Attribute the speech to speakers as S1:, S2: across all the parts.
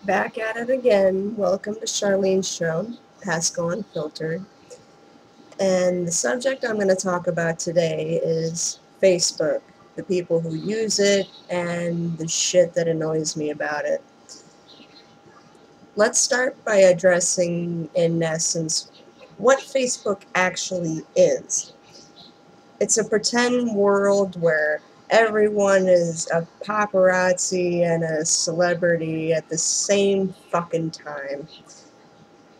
S1: Back at it again. Welcome to Charlene's show, Pasco Unfiltered. And the subject I'm going to talk about today is Facebook, the people who use it, and the shit that annoys me about it. Let's start by addressing, in essence, what Facebook actually is. It's a pretend world where everyone is a paparazzi and a celebrity at the same fucking time.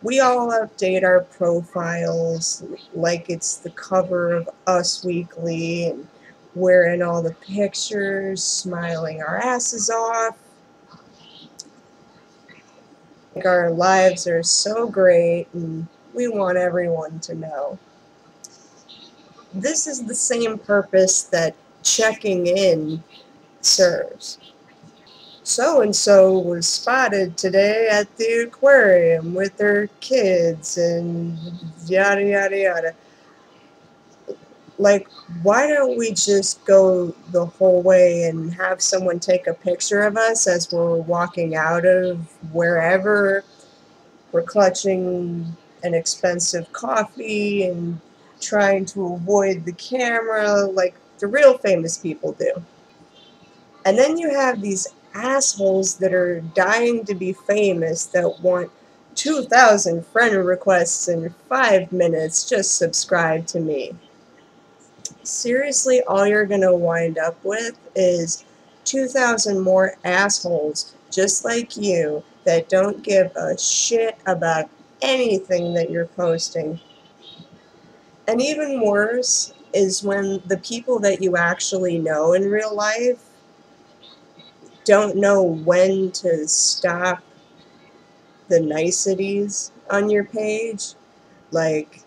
S1: We all update our profiles like it's the cover of Us Weekly, and we're in all the pictures, smiling our asses off. Like our lives are so great and we want everyone to know. This is the same purpose that checking in serves. So and so was spotted today at the aquarium with their kids and yada yada yada. Like, why don't we just go the whole way and have someone take a picture of us as we're walking out of wherever we're clutching an expensive coffee and trying to avoid the camera like the real famous people do? And then you have these assholes that are dying to be famous that want 2,000 friend requests in 5 minutes. Just subscribe to me. Seriously, all you're going to wind up with is 2,000 more assholes just like you that don't give a shit about anything that you're posting. And even worse is when the people that you actually know in real life don't know when to stop the niceties on your page. Like,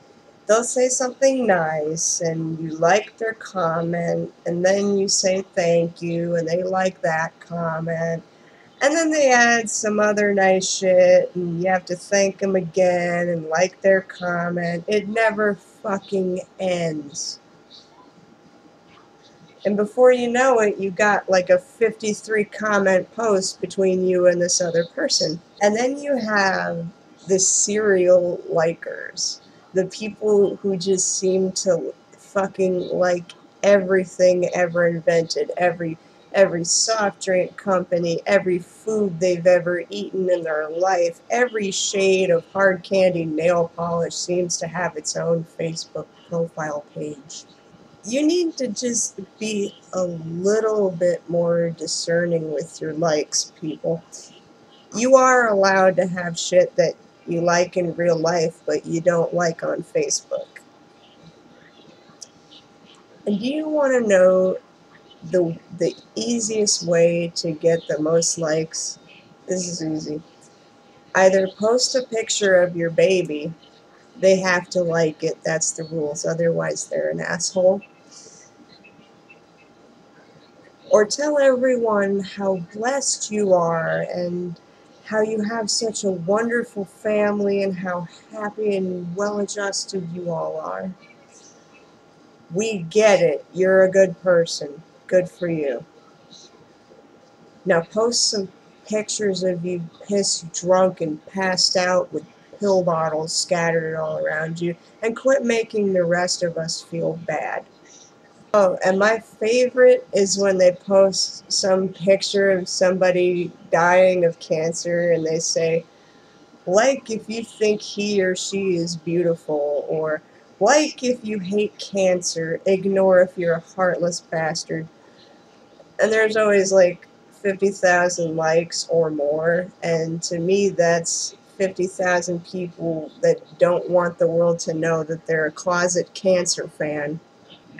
S1: they'll say something nice and you like their comment, and then you say thank you and they like that comment, and then they add some other nice shit and you have to thank them again and like their comment. It never fucking ends. And before you know it, you got like a 53 comment post between you and this other person. And then you have the serial likers, the people who just seem to fucking like everything ever invented, every soft drink company, every food they've ever eaten in their life, every shade of hard candy nail polish seems to have its own Facebook profile page. You need to just be a little bit more discerning with your likes, people. You are allowed to have shit that you like in real life, but you don't like on Facebook. And do you want to know the easiest way to get the most likes? This is easy. Either post a picture of your baby, they have to like it, that's the rules, otherwise they're an asshole. Or tell everyone how blessed you are and how you have such a wonderful family and how happy and well adjusted you all are. We get it. You're a good person. Good for you. Now post some pictures of you pissed drunk and passed out with pill bottles scattered all around you, and quit making the rest of us feel bad. Oh, and my favorite is when they post some picture of somebody dying of cancer and they say, like if you think he or she is beautiful, or like if you hate cancer, ignore if you're a heartless bastard. And there's always like 50,000 likes or more, and to me that's 50,000 people that don't want the world to know that they're a closet cancer fan.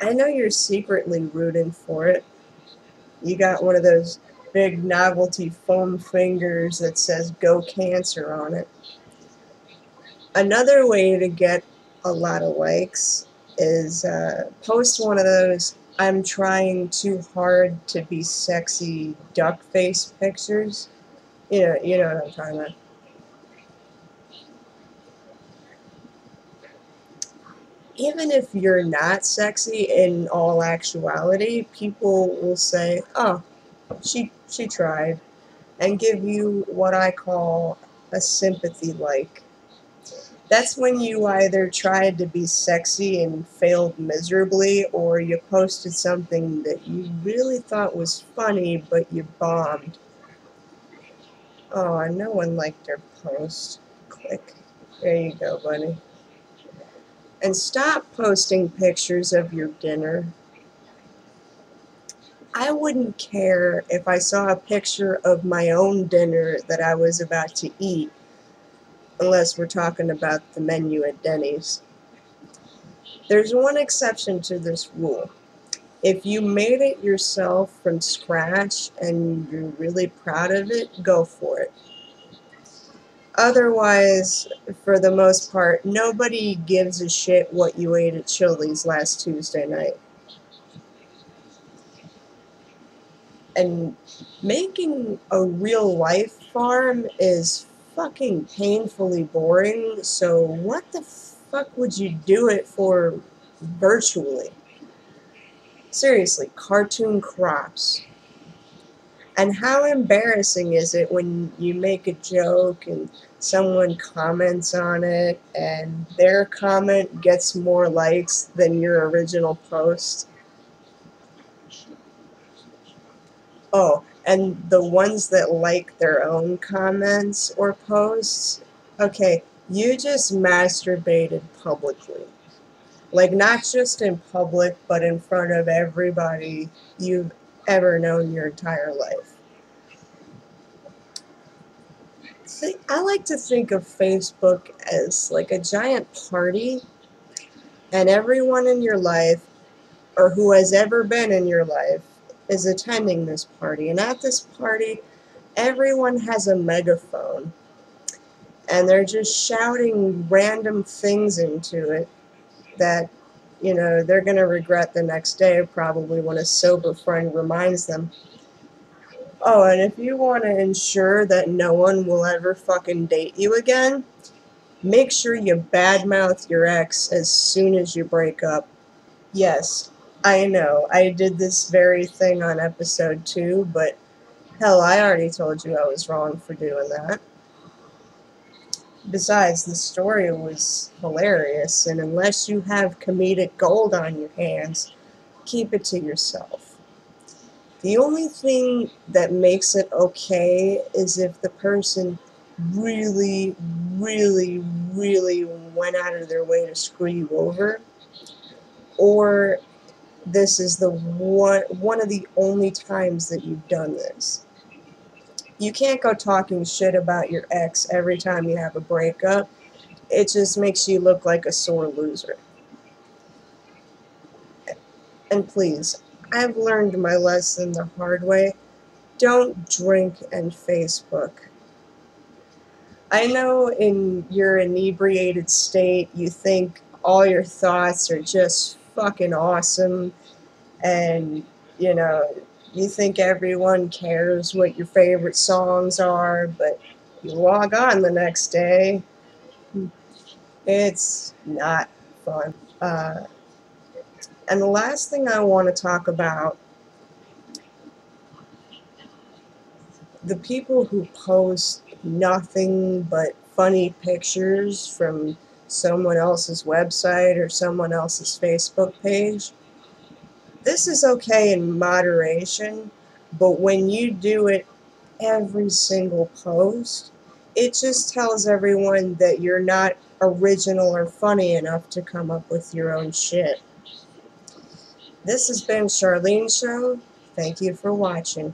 S1: I know you're secretly rooting for it. You got one of those big novelty foam fingers that says "Go Cancer" on it. Another way to get a lot of likes is post one of those "I'm trying too hard to be sexy" duck face pictures. You know what I'm talking about. Even if you're not sexy in all actuality, people will say, "Oh, she tried." and give you what I call a sympathy like. That's when you either tried to be sexy and failed miserably, or you posted something that you really thought was funny, but you bombed. Oh, and no one liked their post. Click. There you go, buddy. And stop posting pictures of your dinner. I wouldn't care if I saw a picture of my own dinner that I was about to eat, unless we're talking about the menu at Denny's. There's one exception to this rule. If you made it yourself from scratch and you're really proud of it, go for it. Otherwise, for the most part, nobody gives a shit what you ate at Chili's last Tuesday night. And making a real life farm is fucking painfully boring, so what the fuck would you do it for virtually? Seriously, cartoon crops. And how embarrassing is it when you make a joke and someone comments on it and their comment gets more likes than your original post? Oh, and the ones that like their own comments or posts, okay, you just masturbated publicly. Like, not just in public, but in front of everybody you've ever known your entire life. See, I like to think of Facebook as like a giant party, and everyone in your life, or who has ever been in your life, is attending this party. And at this party, everyone has a megaphone, and they're just shouting random things into it that, they're going to regret the next day, probably when a sober friend reminds them. Oh, and if you want to ensure that no one will ever fucking date you again, make sure you badmouth your ex as soon as you break up. Yes, I know, I did this very thing on episode 2, but hell, I already told you I was wrong for doing that. Besides, the story was hilarious, and unless you have comedic gold on your hands, keep it to yourself. The only thing that makes it okay is if the person really, really, really went out of their way to screw you over, or this is the one of the only times that you've done this. You can't go talking shit about your ex every time you have a breakup. It just makes you look like a sore loser. And please, I've learned my lesson the hard way. Don't drink and Facebook. I know in your inebriated state, you think all your thoughts are just fucking awesome, and, you think everyone cares what your favorite songs are, but you log on the next day, it's not fun. And the last thing I want to talk about, the people who post nothing but funny pictures from someone else's website or someone else's Facebook page. This is okay in moderation, but when you do it every single post, it just tells everyone that you're not original or funny enough to come up with your own shit. This has been Charlene's show. Thank you for watching.